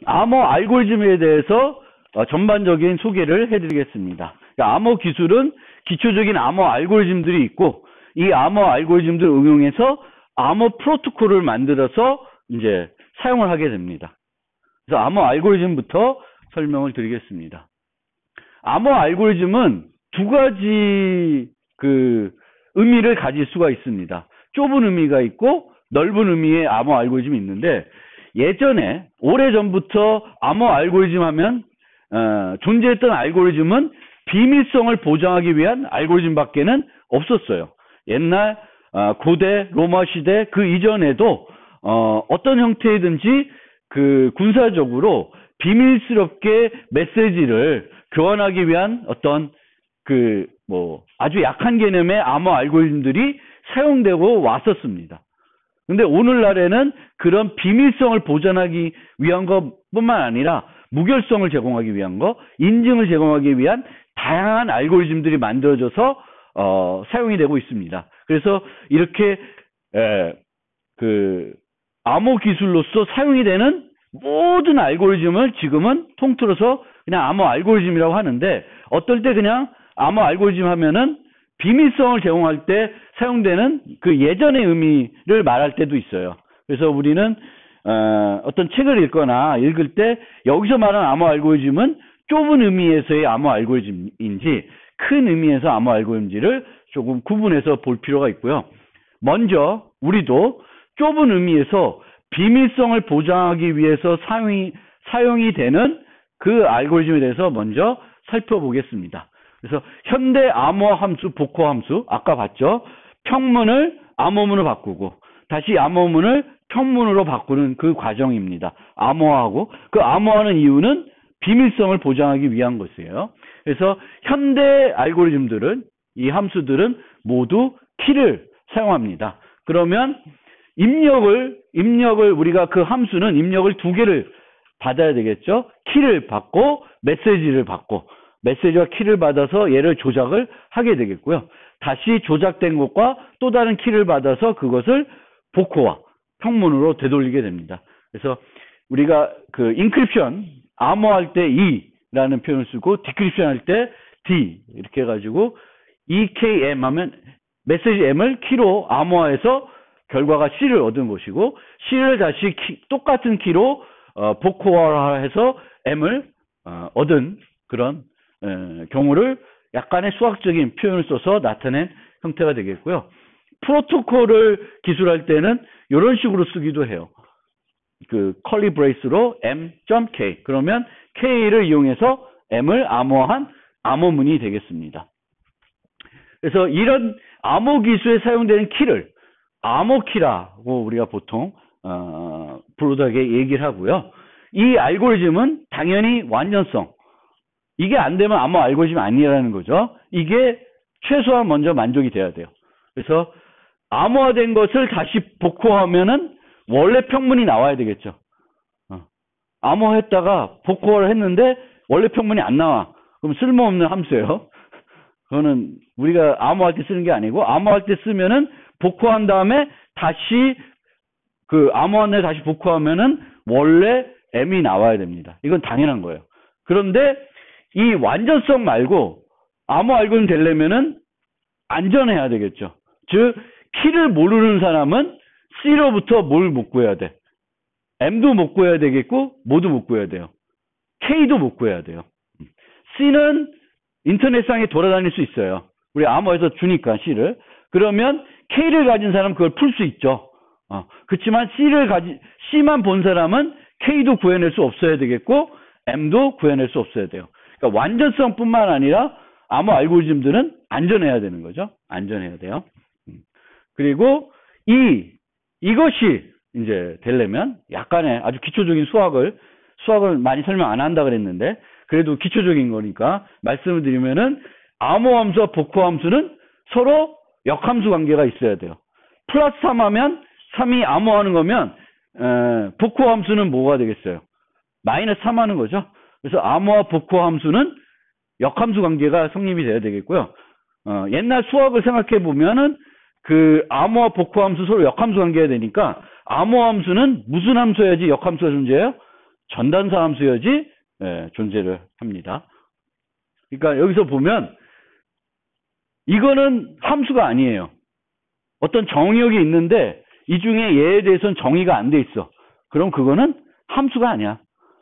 암호 알고리즘에 대해서 전반적인 소개를 해드리겠습니다. 그러니까 암호 기술은 기초적인 암호 알고리즘들이 있고, 이 암호 알고리즘들 응용해서 암호 프로토콜을 만들어서 이제 사용을 하게 됩니다. 그래서 암호 알고리즘부터 설명을 드리겠습니다. 암호 알고리즘은 두 가지 의미를 가질 수가 있습니다. 좁은 의미가 있고 넓은 의미의 암호 알고리즘이 있는데, 예전에 오래전부터 암호 알고리즘 하면 존재했던 알고리즘은 비밀성을 보장하기 위한 알고리즘밖에는 없었어요. 옛날 고대 로마 시대 그 이전에도 어떤 형태이든지 군사적으로 비밀스럽게 메시지를 교환하기 위한 어떤 아주 약한 개념의 암호 알고리즘들이 사용되고 왔었습니다. 근데 오늘날에는 그런 비밀성을 보존하기 위한 것뿐만 아니라 무결성을 제공하기 위한 거, 인증을 제공하기 위한 다양한 알고리즘들이 만들어져서 사용이 되고 있습니다. 그래서 이렇게 암호 기술로서 사용이 되는 모든 알고리즘을 지금은 통틀어서 그냥 암호 알고리즘이라고 하는데, 어떨 때 그냥 암호 알고리즘 하면은 비밀성을 제공할 때 사용되는 예전의 의미를 말할 때도 있어요. 그래서 우리는 어떤 책을 읽거나 읽을 때 여기서 말하는 암호 알고리즘은 좁은 의미에서의 암호 알고리즘인지 큰 의미에서 암호 알고리즘인지를 조금 구분해서 볼 필요가 있고요. 먼저 우리도 좁은 의미에서 비밀성을 보장하기 위해서 사용이 되는 그 알고리즘에 대해서 먼저 살펴보겠습니다. 그래서 현대 암호 함수, 복호 함수, 아까 봤죠? 평문을 암호문으로 바꾸고 다시 암호문을 평문으로 바꾸는 그 과정입니다. 암호화하고, 그 암호화하는 이유는 비밀성을 보장하기 위한 것이에요. 그래서 현대 알고리즘들은, 이 함수들은 모두 키를 사용합니다. 그러면 입력을 우리가 그 함수는 입력을 두 개를 받아야 되겠죠? 키를 받고 메시지를 받고, 메시지와 키를 받아서 얘를 조작을 하게 되겠고요. 다시 조작된 것과 또 다른 키를 받아서 그것을 복호화, 평문으로 되돌리게 됩니다. 그래서 우리가 인크립션, 암호할 때 E라는 표현을 쓰고 디크립션 할 때 D 이렇게 해가지고 EKM 하면 메시지 M을 키로 암호화해서 결과가 C를 얻은 것이고, C를 다시 똑같은 키로 복호화해서 M을 얻은 그런 경우를 약간의 수학적인 표현을 써서 나타낸 형태가 되겠고요. 프로토콜을 기술할 때는 이런 식으로 쓰기도 해요. curly brace로 m.k, 그러면 k를 이용해서 m을 암호화한 암호문이 되겠습니다. 그래서 이런 암호 기술에 사용되는 키를 암호키라고 우리가 보통 부르다게 얘기를 하고요. 이 알고리즘은 당연히 완전성, 이게 안 되면 암호 알고리즘이 아니라는 거죠. 이게 최소한 먼저 만족이 돼야 돼요. 그래서 암호화된 것을 다시 복호하면은 원래 평문이 나와야 되겠죠. 암호했다가 복호를 했는데 원래 평문이 안 나와. 그럼 쓸모없는 함수예요. 그거는 우리가 암호할 때 쓰는 게 아니고, 암호할 때 쓰면은 복호한 다음에 다시 암호한 다음에 다시 복호하면은 원래 m이 나와야 됩니다. 이건 당연한 거예요. 그런데 이 완전성 말고 암호 알고리즘 되려면은 안전해야 되겠죠. 즉, 키를 모르는 사람은 C로부터 뭘 못 구해야 돼? M도 못 구해야 되겠고, 뭐도 못 구해야 돼요. K도 못 구해야 돼요. C는 인터넷상에 돌아다닐 수 있어요. 우리 암호에서 주니까 C를. 그러면 K를 가진 사람은 그걸 풀 수 있죠. 그렇지만 C만 본 사람은 K도 구해낼 수 없어야 되겠고, M도 구해낼 수 없어야 돼요. 그러니까 완전성뿐만 아니라 암호 알고리즘들은 안전해야 되는 거죠. 안전해야 돼요. 그리고 이것이 이제 되려면 약간의 아주 기초적인 수학을 많이 설명 안 한다 그랬는데, 그래도 기초적인 거니까 말씀을 드리면은 암호함수와 복호함수는 서로 역함수 관계가 있어야 돼요. 플러스 3 하면 3이 암호하는 거면 복호함수는 뭐가 되겠어요? 마이너스 3 하는 거죠. 그래서 암호와 복호함수는 역함수 관계가 성립이 돼야 되겠고요. 옛날 수학을 생각해 보면은 암호와 복호함수 서로 역함수 관계가 되니까, 암호함수는 무슨 함수여야지 역함수가 존재해요? 전단사 함수여야지 존재를 합니다. 그러니까 여기서 보면 이거는 함수가 아니에요. 어떤 정의역이 있는데 이 중에 얘에 대해서는 정의가 안 돼 있어. 그럼 그거는 함수가 아니야.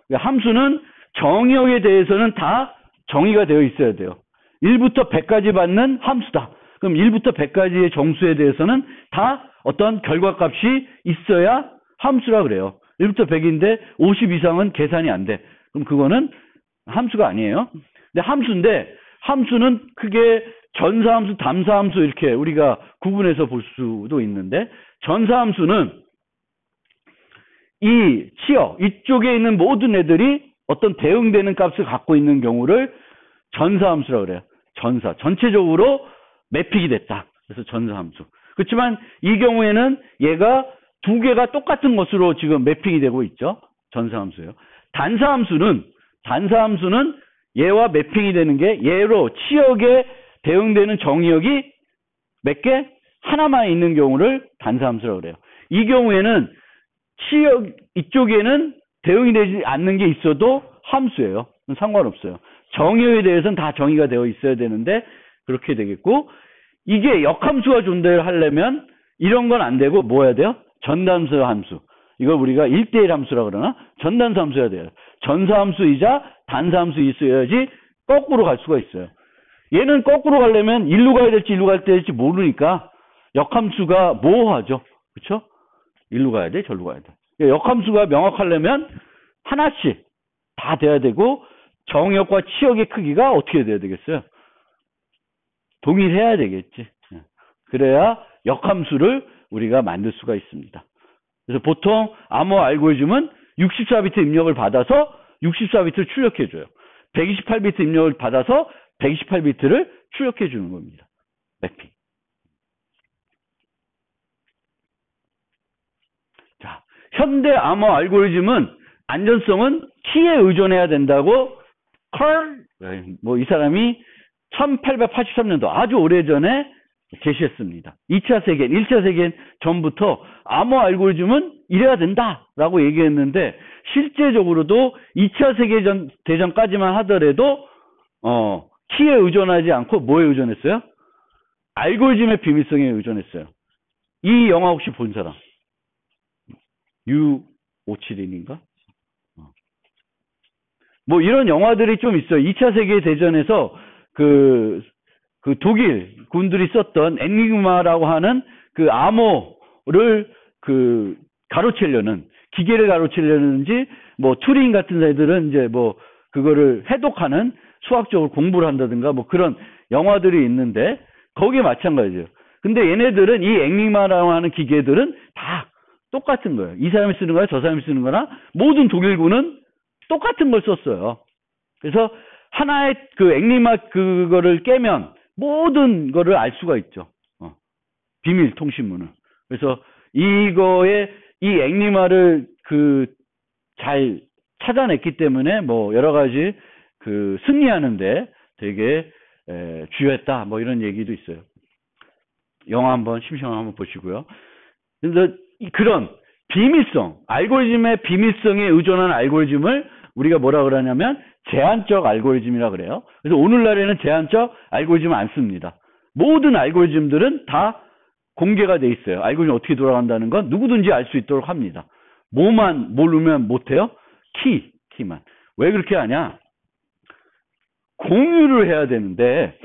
그러니까 함수는 정의역에 대해서는 다 정의가 되어 있어야 돼요. 1부터 100까지 받는 함수다. 그럼 1부터 100까지의 정수에 대해서는 다 어떤 결과값이 있어야 함수라 그래요. 1부터 100인데 50 이상은 계산이 안 돼. 그럼 그거는 함수가 아니에요. 근데 함수는 크게 전사함수, 담사함수 이렇게 우리가 구분해서 볼 수도 있는데 전사함수는 이 치역 이쪽에 있는 모든 애들이 어떤 대응되는 값을 갖고 있는 경우를 전사함수라고 그래요. 전체적으로 매픽이 됐다. 그래서 전사함수. 그렇지만 이 경우에는 얘가 두 개가 똑같은 것으로 지금 매픽이 되고 있죠. 전사함수예요. 단사함수는 얘와 매핑이 되는 게 얘로 치역에 대응되는 정의역이 몇 개? 하나만 있는 경우를 단사함수라고 그래요. 이 경우에는 치역 이쪽에는 대응이 되지 않는 게 있어도 함수예요. 상관없어요. 정의역에 대해서는 다 정의가 되어 있어야 되는데 그렇게 되겠고 이게 역함수가 존재하려면 이런 건 안 되고 뭐 해야 돼요? 전단수 함수. 이걸 우리가 1대1 함수라고 그러나 전단수 함수여야 돼요. 전사함수이자 단사함수 있어야지 거꾸로 갈 수가 있어요. 얘는 거꾸로 가려면 일로 가야 될지 일로 가야 될지 모르니까 역함수가 모호하죠. 그렇죠? 일로 가야 돼, 절로 가야 돼. 역함수가 명확하려면 하나씩 다 돼야 되고 정역과 치역의 크기가 어떻게 돼야 되겠어요? 동일해야 되겠지. 그래야 역함수를 우리가 만들 수가 있습니다. 그래서 보통 암호 알고리즘은 64비트 입력을 받아서 64비트를 출력해줘요. 128비트 입력을 받아서 128비트를 출력해주는 겁니다. 매핑. 자, 현대 암호 알고리즘은 안전성은 키에 의존해야 된다고 이 사람이 1883년도 아주 오래전에 제시했습니다. 2차 세계, 1차 세계 전부터 암호 알고리즘은 이래야 된다라고 얘기했는데 실제적으로도 2차 세계대전까지만 하더라도 키에 의존하지 않고 뭐에 의존했어요? 알고리즘의 비밀성에 의존했어요. 이 영화 혹시 본 사람? U571인가? 뭐 이런 영화들이 좀 있어요. 2차 세계대전에서 그 독일 군들이 썼던 엔igma라고 하는 그 암호를 가로채려는 기계를 가로채려는지 뭐 튜링 같은 애들은 이제 뭐 그거를 해독하는 수학적으로 공부를 한다든가 뭐 그런 영화들이 있는데 거기에 마찬가지예요. 근데 얘네들은 이 엔igma라고 하는 기계들은 다 똑같은 거예요. 이 사람이 쓰는 거나 저 사람이 쓰는 거나 모든 독일군은 똑같은 걸 썼어요. 그래서 하나의 그 엔igma 그거를 깨면 모든 거를 알 수가 있죠. 비밀 통신문을. 그래서 이거에 이 엔igma를 잘 찾아냈기 때문에 뭐 여러 가지 승리하는데 되게 주요했다. 뭐 이런 얘기도 있어요. 영화 한번 심심하면 한번 보시고요. 그래서 그런 비밀성, 알고리즘의 비밀성에 의존한 알고리즘을 우리가 뭐라 그러냐면 제한적 알고리즘이라 그래요. 그래서 오늘날에는 제한적 알고리즘을 안 씁니다. 모든 알고리즘들은 다 공개가 돼 있어요. 알고리즘 어떻게 돌아간다는 건 누구든지 알 수 있도록 합니다. 뭐만 모르면 못해요? 키만. 왜 그렇게 하냐? 공유를 해야 되는데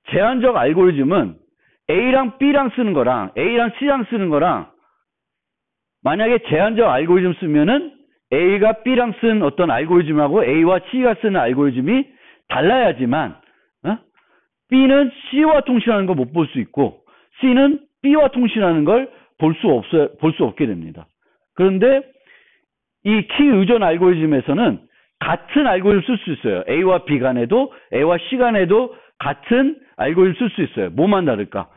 제한적 알고리즘은 A랑 B랑 쓰는 거랑 A랑 C랑 쓰는 거랑 만약에 제한적 알고리즘 쓰면은 A가 B랑 쓴 어떤 알고리즘하고 A와 C가 쓰는 알고리즘이 달라야지만 B는 C와 통신하는 걸 못 볼 수 있고 C는 B와 통신하는 걸 볼 수 없게 됩니다. 그런데 이 키 의존 알고리즘에서는 같은 알고리즘 쓸 수 있어요. A와 B 간에도 A와 C 간에도 같은 알고리즘 쓸 수 있어요. 뭐만 다를까?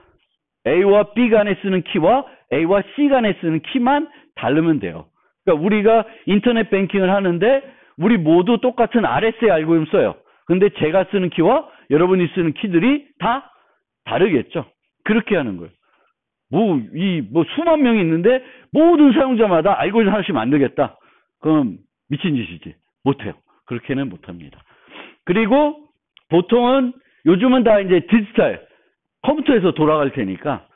A와 B 간에 쓰는 키와 A와 C 간에 쓰는 키만 다르면 돼요. 그러니까 우리가 인터넷 뱅킹을 하는데 우리 모두 똑같은 RSA 알고리즘 써요. 근데 제가 쓰는 키와 여러분이 쓰는 키들이 다 다르겠죠. 그렇게 하는 거예요. 뭐 수만 명이 있는데 모든 사용자마다 알고리즘 하나씩 만들겠다. 그럼 미친 짓이지. 못해요. 그렇게는 못합니다. 그리고 보통은 요즘은 다 이제 디지털 컴퓨터에서 돌아갈 테니까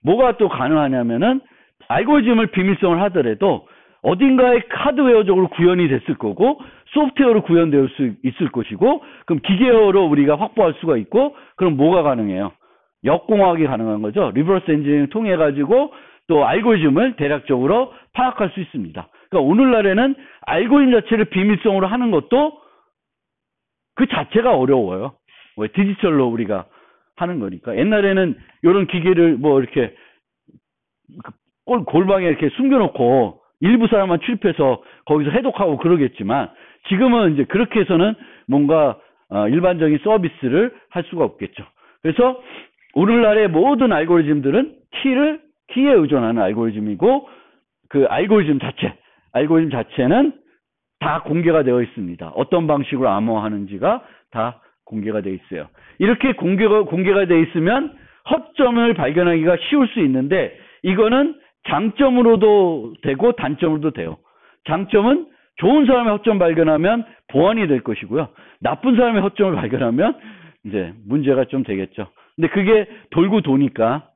뭐가 또 가능하냐면은 알고리즘을 비밀성을 하더라도 어딘가에 하드웨어적으로 구현이 됐을 거고 소프트웨어로 구현될 수 있을 것이고 그럼 기계어로 우리가 확보할 수가 있고 그럼 뭐가 가능해요? 역공학이 가능한 거죠. 리버스 엔지니어링 통해 가지고 또 알고리즘을 대략적으로 파악할 수 있습니다. 그러니까 오늘날에는 알고리즘 자체를 비밀성으로 하는 것도 그 자체가 어려워요. 왜 디지털로 우리가 하는 거니까. 옛날에는 이런 기계를 뭐 이렇게 골방에 이렇게 숨겨놓고 일부 사람만 출입해서 거기서 해독하고 그러겠지만 지금은 이제 그렇게 해서는 뭔가 일반적인 서비스를 할 수가 없겠죠. 그래서 오늘날의 모든 알고리즘들은 키에 의존하는 알고리즘이고 그 알고리즘 자체는 다 공개가 되어 있습니다. 어떤 방식으로 암호화하는지가 다 공개가 되어 있어요. 이렇게 공개가 되어 있으면 허점을 발견하기가 쉬울 수 있는데 이거는 장점으로도 되고 단점으로도 돼요. 장점은 좋은 사람의 허점 발견하면 보완이 될 것이고요. 나쁜 사람의 허점을 발견하면 이제 문제가 좀 되겠죠. 근데 그게 돌고 도니까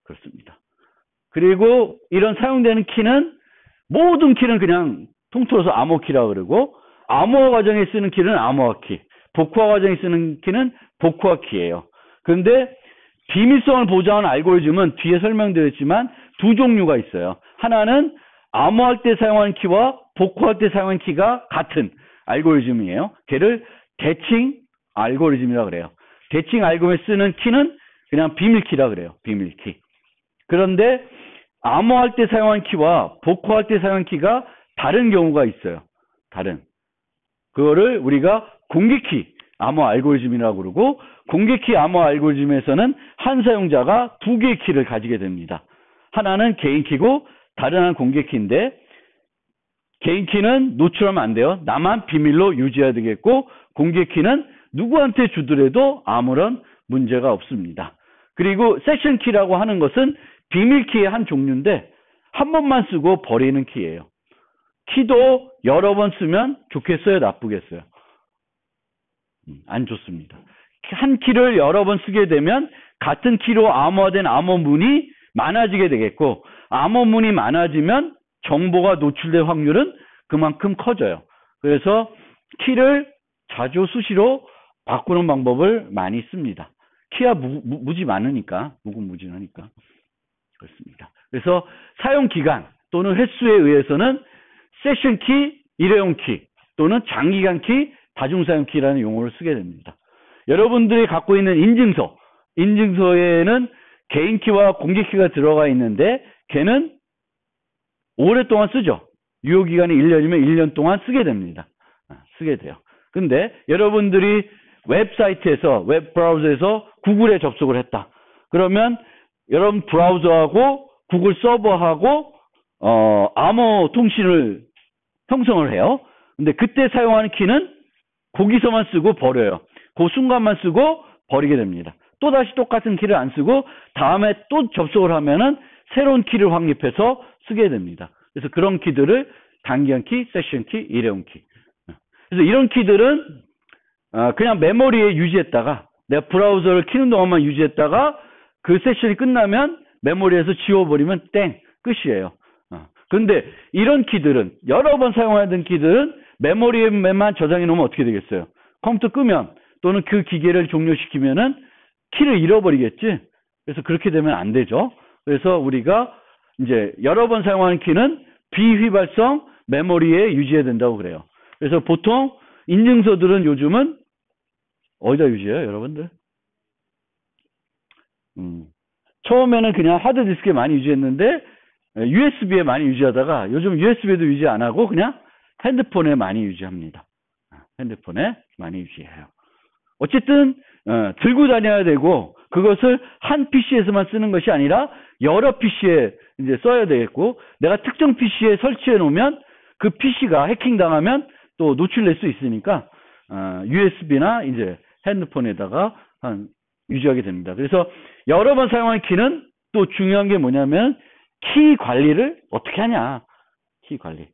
그렇습니다. 그리고 이런 사용되는 키는 모든 키는 그냥 통틀어서 암호키라고 그러고 암호화 과정에 쓰는 키는 암호화키, 복호화 과정에 쓰는 키는 복호화키예요. 그런데 비밀성을 보장하는 알고리즘은 뒤에 설명드렸지만 두 종류가 있어요. 하나는 암호할 때 사용하는 키와 복호할 때 사용하는 키가 같은 알고리즘이에요. 걔를 대칭 알고리즘이라고 그래요. 대칭 알고리즘에 쓰는 키는 그냥 비밀키라 그래요. 비밀키. 그런데 암호할 때 사용하는 키와 복호할 때 사용하는 키가 다른 경우가 있어요. 그거를 우리가 공개키 암호 알고리즘이라고 그러고 공개키 암호 알고리즘에서는 한 사용자가 두 개의 키를 가지게 됩니다. 하나는 개인키고 다른 하나는 공개키인데 개인키는 노출하면 안 돼요. 나만 비밀로 유지해야 되겠고 공개키는 누구한테 주더라도 아무런 문제가 없습니다. 그리고 세션키라고 하는 것은 비밀키의 한 종류인데 한 번만 쓰고 버리는 키예요. 키도 여러 번 쓰면 좋겠어요? 나쁘겠어요? 안 좋습니다. 한 키를 여러 번 쓰게 되면 같은 키로 암호화된 암호문이 많아지게 되겠고 암호문이 많아지면 정보가 노출될 확률은 그만큼 커져요. 그래서 키를 자주 수시로 바꾸는 방법을 많이 씁니다. 키가 무지 많으니까 무궁무진하니까 그렇습니다. 그래서 사용 기간 또는 횟수에 의해서는 세션 키, 일회용 키 또는 장기간 키, 다중사용 키라는 용어를 쓰게 됩니다. 여러분들이 갖고 있는 인증서에는 개인 키와 공개 키가 들어가 있는데 걔는 오랫동안 쓰죠. 유효기간이 1년이면 1년 동안 쓰게 됩니다. 쓰게 돼요. 근데 여러분들이 웹사이트에서 웹 브라우저에서 구글에 접속을 했다. 그러면 여러분 브라우저하고 구글 서버하고 암호 통신을 형성을 해요. 근데 그때 사용하는 키는 거기서만 쓰고 버려요. 그 순간만 쓰고 버리게 됩니다. 또다시 똑같은 키를 안 쓰고 다음에 또 접속을 하면은 새로운 키를 확립해서 쓰게 됩니다. 그래서 그런 키들을 단기간 키, 세션 키, 일회용 키. 그래서 이런 키들은 그냥 메모리에 유지했다가 내가 브라우저를 키는 동안만 유지했다가 그 세션이 끝나면 메모리에서 지워버리면 땡 끝이에요. 그런데 이런 키들은 여러 번 사용하던 키들은 메모리에만 저장해 놓으면 어떻게 되겠어요? 컴퓨터 끄면 또는 그 기계를 종료시키면은 키를 잃어버리겠지. 그래서 그렇게 되면 안 되죠. 그래서 우리가 이제 여러 번 사용하는 키는 비휘발성 메모리에 유지해야 된다고 그래요. 그래서 보통 인증서들은 요즘은 어디다 유지해요, 여러분들? 처음에는 그냥 하드디스크에 많이 유지했는데 USB에 많이 유지하다가 요즘 USB에도 유지 안 하고 그냥 핸드폰에 많이 유지합니다. 핸드폰에 많이 유지해요. 어쨌든 들고 다녀야 되고 그것을 한 PC에서만 쓰는 것이 아니라 여러 PC에 이제 써야 되겠고 내가 특정 PC에 설치해 놓으면 그 PC가 해킹 당하면 또 노출될 수 있으니까 USB나 이제 핸드폰에다가 유지하게 됩니다. 그래서 여러 번 사용하는 키는 또 중요한 게 뭐냐면 키 관리를 어떻게 하냐. 키 관리.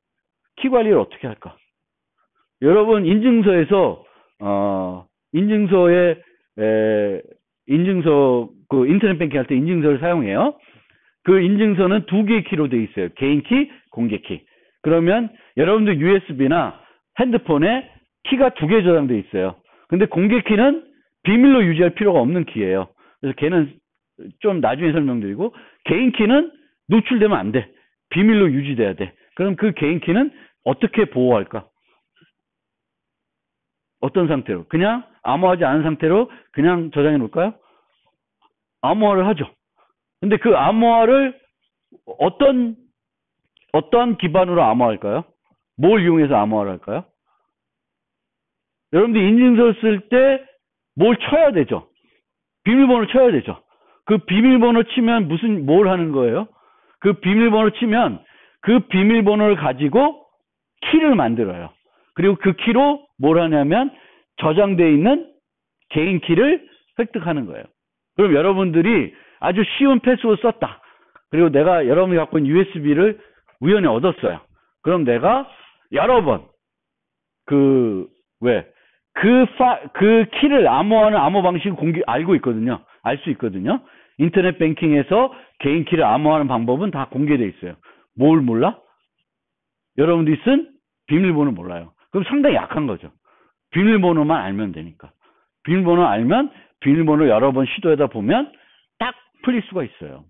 키 관리를 어떻게 할까? 여러분 인증서에서 인증서 그 인터넷 뱅킹 할 때 인증서를 사용해요. 그 인증서는 두 개의 키로 되어 있어요. 개인 키, 공개 키. 그러면 여러분들 USB나 핸드폰에 키가 두 개 저장되어 있어요. 근데 공개 키는 비밀로 유지할 필요가 없는 키예요. 그래서 걔는 좀 나중에 설명드리고, 개인 키는 노출되면 안 돼. 비밀로 유지돼야 돼. 그럼 그 개인 키는 어떻게 보호할까? 어떤 상태로? 그냥 암호하지 않은 상태로 그냥 저장해 놓을까요? 암호화를 하죠. 근데 그 암호화를 어떤 기반으로 암호할까요? 뭘 이용해서 암호화를 할까요? 여러분들 인증서 쓸 때 뭘 쳐야 되죠? 비밀번호 쳐야 되죠. 그 비밀번호 치면 뭘 하는 거예요? 그 비밀번호 치면 그 비밀번호를 가지고 키를 만들어요. 그리고 그 키로 뭘 하냐면 저장되어 있는 개인 키를 획득하는 거예요. 그럼 여러분들이 아주 쉬운 패스워드 썼다. 그리고 내가 여러분이 갖고 있는 USB를 우연히 얻었어요. 그럼 내가 여러 번 그 키를 암호하는 암호 방식을 알고 있거든요. 알 수 있거든요. 인터넷 뱅킹에서 개인 키를 암호하는 방법은 다 공개되어 있어요. 뭘 몰라? 여러분들이 쓴 비밀번호 몰라요. 그럼 상당히 약한 거죠. 비밀번호만 알면 되니까. 비밀번호 알면 비밀번호 여러 번 시도하다 보면 딱 풀릴 수가 있어요.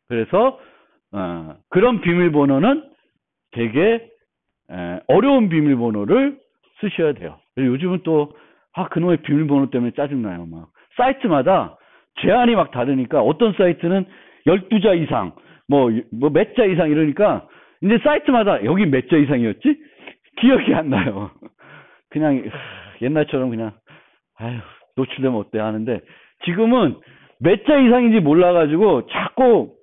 그래서 그런 비밀번호는 되게 어려운 비밀번호를 쓰셔야 돼요. 요즘은 또 그놈의 비밀번호 때문에 짜증나요. 막 사이트마다 제한이 막 다르니까 어떤 사이트는 12자 이상 뭐 몇 자 이상 이러니까 이제 사이트마다 여기 몇 자 이상이었지? 기억이 안 나요. 그냥 옛날처럼 그냥 노출되면 어때 하는데, 지금은 몇 자 이상인지 몰라가지고 자꾸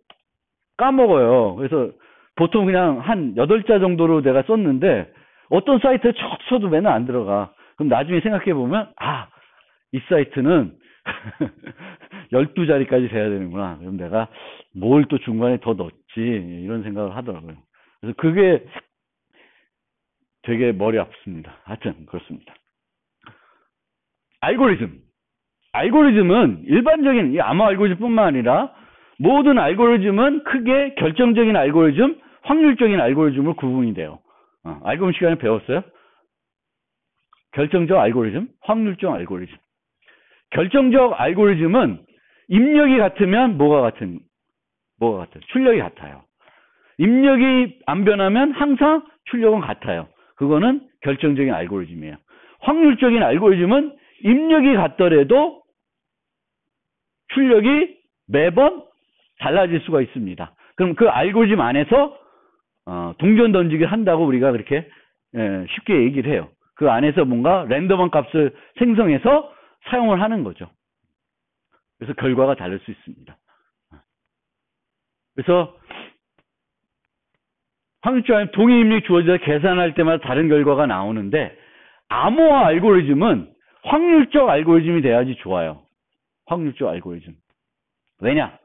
까먹어요. 그래서 보통 그냥 한 8자 정도로 내가 썼는데 어떤 사이트에 쳐도 맨날 안 들어가. 그럼 나중에 생각해보면 이 사이트는 12자리까지 돼야 되는구나. 그럼 내가 뭘 또 중간에 더 넣었지, 이런 생각을 하더라고요. 그래서 그게 되게 머리 아프습니다. 하여튼 그렇습니다. 알고리즘은 일반적인 이 암호 알고리즘뿐만 아니라 모든 알고리즘은 크게 결정적인 알고리즘, 확률적인 알고리즘으로 구분이 돼요. 알고리즘 시간에 배웠어요? 결정적 알고리즘, 확률적 알고리즘. 결정적 알고리즘은 입력이 같으면 뭐가 같아요? 출력이 같아요. 입력이 안 변하면 항상 출력은 같아요. 그거는 결정적인 알고리즘이에요. 확률적인 알고리즘은 입력이 같더라도 출력이 매번 달라질 수가 있습니다. 그럼 그 알고리즘 안에서 동전 던지기 한다고 우리가 그렇게 쉽게 얘기를 해요. 그 안에서 뭔가 랜덤한 값을 생성해서 사용을 하는 거죠. 그래서 결과가 다를 수 있습니다. 그래서 확률적 동의 입력이 주어져서 계산할 때마다 다른 결과가 나오는데, 암호화 알고리즘은 확률적 알고리즘이 돼야지 좋아요. 확률적 알고리즘. 왜냐?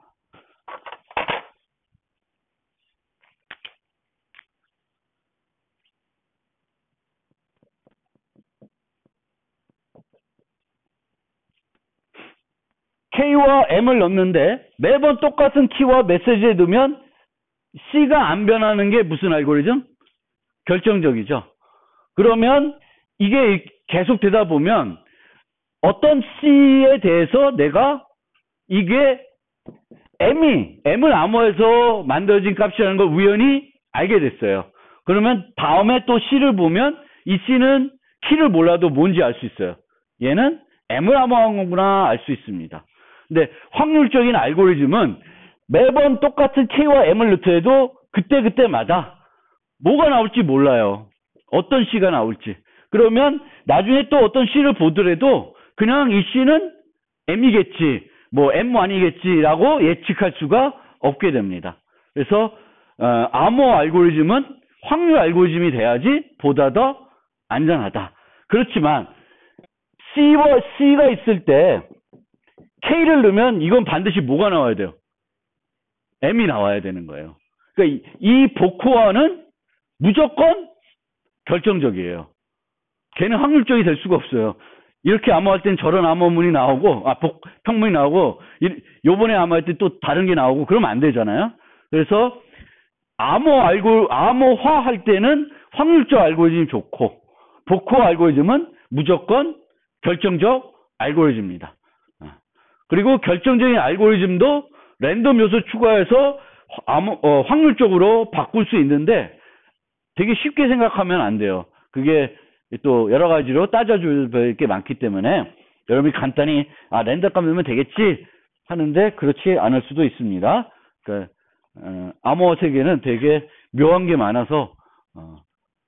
K와 M을 넣는데 매번 똑같은 키와 메시지에 넣으면 C가 안 변하는 게 무슨 알고리즘? 결정적이죠. 그러면 이게 계속 되다 보면 어떤 C에 대해서 내가 이게 M을 암호해서 만들어진 값이라는 걸 우연히 알게 됐어요. 그러면 다음에 또 C를 보면 이 C는 키를 몰라도 뭔지 알 수 있어요. 얘는 M을 암호한 거구나 알 수 있습니다. 근데 확률적인 알고리즘은 매번 똑같은 K와 M을 넣더라도 그때마다 뭐가 나올지 몰라요. 어떤 C가 나올지. 그러면 나중에 또 어떤 C를 보더라도 그냥 이 C는 M이겠지, 뭐 M 아니겠지라고 예측할 수가 없게 됩니다. 그래서 암호 알고리즘은 확률 알고리즘이 돼야지 보다 더 안전하다. 그렇지만 C가 있을 때 K를 넣으면 이건 반드시 뭐가 나와야 돼요? M이 나와야 되는 거예요. 그러니까 이 복호화는 무조건 결정적이에요. 걔는 확률적이 될 수가 없어요. 이렇게 암호할 때는 저런 암호문이 나오고, 평문이 나오고, 요번에 암호할 때 또 다른 게 나오고, 그러면 안 되잖아요. 그래서 암호화 할 때는 확률적 알고리즘이 좋고, 복호 알고리즘은 무조건 결정적 알고리즘입니다. 그리고 결정적인 알고리즘도 랜덤 요소 추가해서 확률적으로 바꿀 수 있는데 되게 쉽게 생각하면 안 돼요. 그게 또 여러 가지로 따져줄 게 많기 때문에 여러분이 간단히 랜덤 값 넣으면 되겠지 하는데 그렇지 않을 수도 있습니다. 그러니까 암호화 세계는 되게 묘한 게 많아서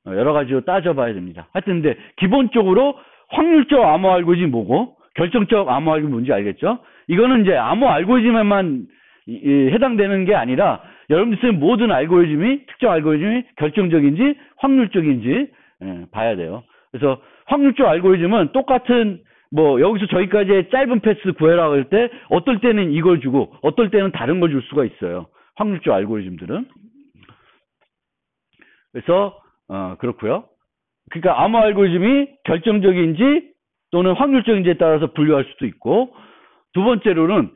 여러 가지로 따져봐야 됩니다. 하여튼 근데 기본적으로 확률적 암호 알고리즘이 뭐고 결정적 암호 알고리즘이 뭔지 알겠죠? 이거는 이제 암호 알고리즘에만 해당되는 게 아니라 여러분들 쓰는 모든 알고리즘이 특정 알고리즘이 결정적인지 확률적인지 봐야 돼요. 그래서 확률적 알고리즘은 똑같은 여기서 저기까지의 짧은 패스 구해라 할 때 어떨 때는 이걸 주고 어떨 때는 다른 걸 줄 수가 있어요. 확률적 알고리즘들은. 그래서 그렇고요. 그러니까 암호 알고리즘이 결정적인지 또는 확률적인지에 따라서 분류할 수도 있고, 두 번째로는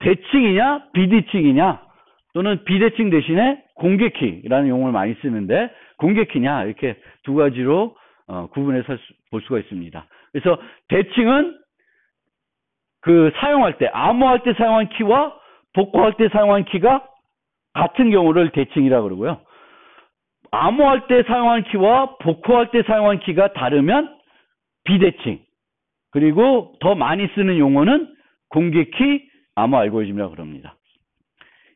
대칭이냐 비대칭이냐 또는 비대칭 대신에 공개키라는 용어를 많이 쓰는데 공개키냐 이렇게 두 가지로 구분해서 볼 수가 있습니다. 그래서 대칭은 그 사용할 때 암호할 때 사용한 키와 복호할 때 사용한 키가 같은 경우를 대칭이라고 그러고요. 암호할 때 사용한 키와 복호할 때 사용한 키가 다르면 비대칭. 그리고 더 많이 쓰는 용어는 공개키 암호 알고리즘이라고 그럽니다.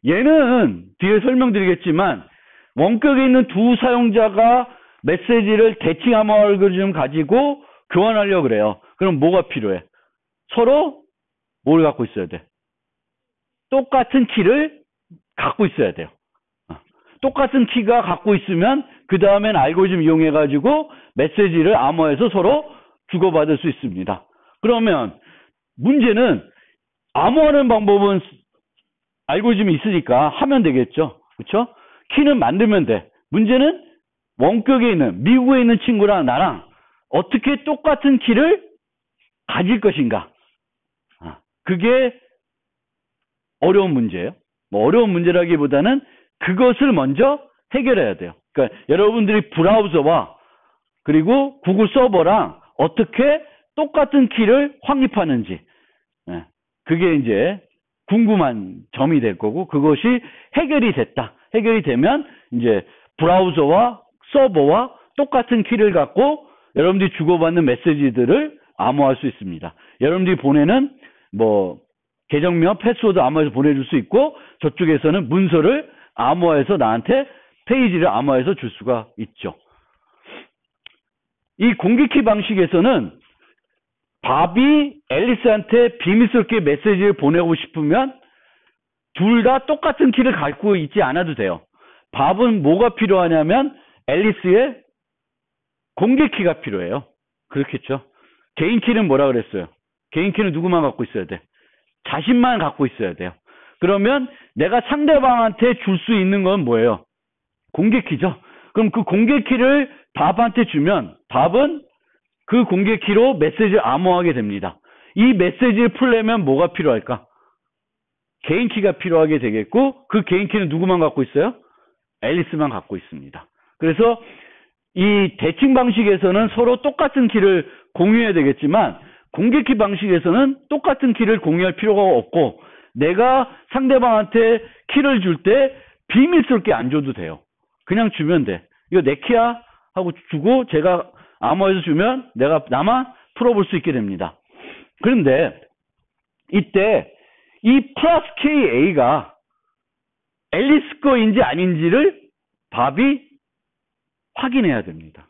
얘는 뒤에 설명드리겠지만 원격에 있는 두 사용자가 메시지를 대칭 암호 알고리즘 가지고 교환하려고 그래요. 그럼 뭐가 필요해? 서로 뭘 갖고 있어야 돼? 똑같은 키를 갖고 있어야 돼요. 똑같은 키가 갖고 있으면 그 다음엔 알고리즘 이용해가지고 메시지를 암호해서 서로 주고받을 수 있습니다. 그러면 문제는 암호하는 방법은 알고리즘이 있으니까 하면 되겠죠. 그렇죠? 키는 만들면 돼. 문제는 원격에 있는 미국에 있는 친구랑 나랑 어떻게 똑같은 키를 가질 것인가. 그게 어려운 문제예요. 어려운 문제라기보다는 그것을 먼저 해결해야 돼요. 그러니까 여러분들이 브라우저와 그리고 구글 서버랑 어떻게 똑같은 키를 확립하는지 그게 이제 궁금한 점이 될 거고 그것이 해결이 됐다. 해결이 되면 이제 브라우저와 서버와 똑같은 키를 갖고 여러분들이 주고받는 메시지들을 암호할 수 있습니다. 여러분들이 보내는 계정명, 패스워드 암호해서 보내줄 수 있고 저쪽에서는 문서를 암호해서 나한테 페이지를 암호해서 줄 수가 있죠. 이 공개키 방식에서는 밥이 앨리스한테 비밀스럽게 메시지를 보내고 싶으면 둘 다 똑같은 키를 갖고 있지 않아도 돼요. 밥은 뭐가 필요하냐면 앨리스의 공개키가 필요해요. 그렇겠죠. 개인 키는 뭐라 그랬어요? 개인 키는 누구만 갖고 있어야 돼? 자신만 갖고 있어야 돼요. 그러면 내가 상대방한테 줄 수 있는 건 뭐예요? 공개키죠. 그럼 그 공개키를 밥한테 주면 밥은 그 공개키로 메시지를 암호하게 됩니다. 이 메시지를 풀려면 뭐가 필요할까? 개인키가 필요하게 되겠고 그 개인키는 누구만 갖고 있어요? 앨리스만 갖고 있습니다. 그래서 이 대칭 방식에서는 서로 똑같은 키를 공유해야 되겠지만 공개키 방식에서는 똑같은 키를 공유할 필요가 없고 내가 상대방한테 키를 줄 때 비밀스럽게 안 줘도 돼요. 그냥 주면 돼. 이거 내 키야? 하고 주고 제가 암호해서 주면 나만 풀어볼 수 있게 됩니다. 그런데 이때 이 플러스 KA가 앨리스 거인지 아닌지를 밥이 확인해야 됩니다.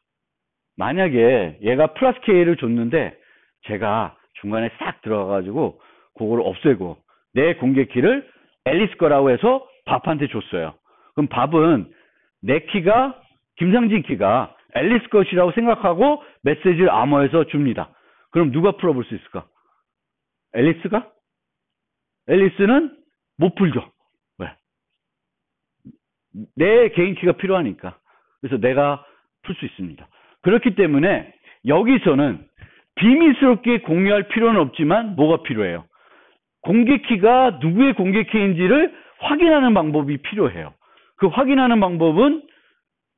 만약에 얘가 플러스 K를 줬는데 제가 중간에 싹 들어가가지고 그걸 없애고 내 공개키를 앨리스 거라고 해서 밥한테 줬어요. 그럼 밥은 내 키가 김상진 키가 앨리스 것이라고 생각하고 메시지를 암호해서 줍니다. 그럼 누가 풀어볼 수 있을까? 앨리스가? 앨리스는 못 풀죠. 왜? 내 개인 키가 필요하니까. 그래서 내가 풀 수 있습니다. 그렇기 때문에 여기서는 비밀스럽게 공유할 필요는 없지만 뭐가 필요해요? 공개키가 누구의 공개키인지를 확인하는 방법이 필요해요. 그 확인하는 방법은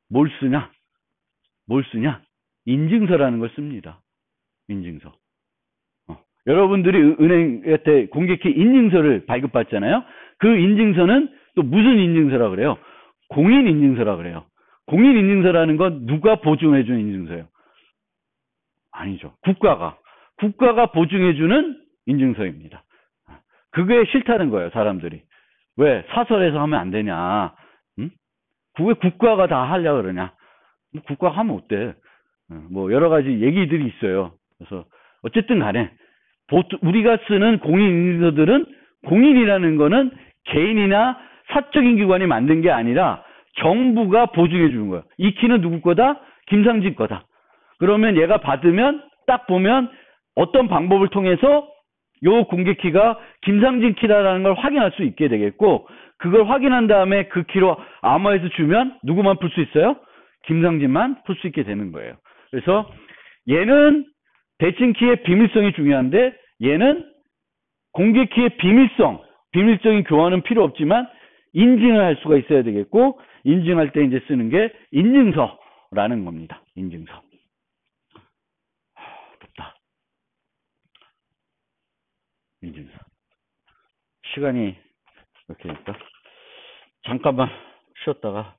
뭘 쓰냐? 뭘 쓰냐? 인증서라는 걸 씁니다. 인증서. 여러분들이 은행에 때 공개키 인증서를 발급받잖아요. 그 인증서는 또 무슨 인증서라 그래요? 공인 인증서라 그래요. 공인 인증서라는 건 누가 보증해주는 인증서예요? 아니죠. 국가가 보증해주는 인증서입니다. 그게 싫다는 거예요, 사람들이. 왜? 사설에서 하면 안 되냐? 응? 왜 국가가 다 하려고 그러냐? 국가가 하면 어때? 뭐, 여러 가지 얘기들이 있어요. 그래서, 어쨌든 간에, 우리가 쓰는 공인인증서들은, 공인이라는 거는 개인이나 사적인 기관이 만든 게 아니라, 정부가 보증해 주는 거예요. 이 키는 누구 거다? 김상진 거다. 그러면 얘가 받으면, 딱 보면, 어떤 방법을 통해서 요 공개키가 김상진 키다라는 걸 확인할 수 있게 되겠고, 그걸 확인한 다음에 그 키로 암호해서 주면 누구만 풀 수 있어요? 김상진만 풀 수 있게 되는 거예요. 그래서 얘는 대칭키의 비밀성이 중요한데, 얘는 공개키의 비밀적인 교환은 필요 없지만 인증을 할 수가 있어야 되겠고, 인증할 때 이제 쓰는 게 인증서라는 겁니다. 인증서. 덥다. 인증서. 시간이 이렇게 됐다. 잠깐만 쉬었다가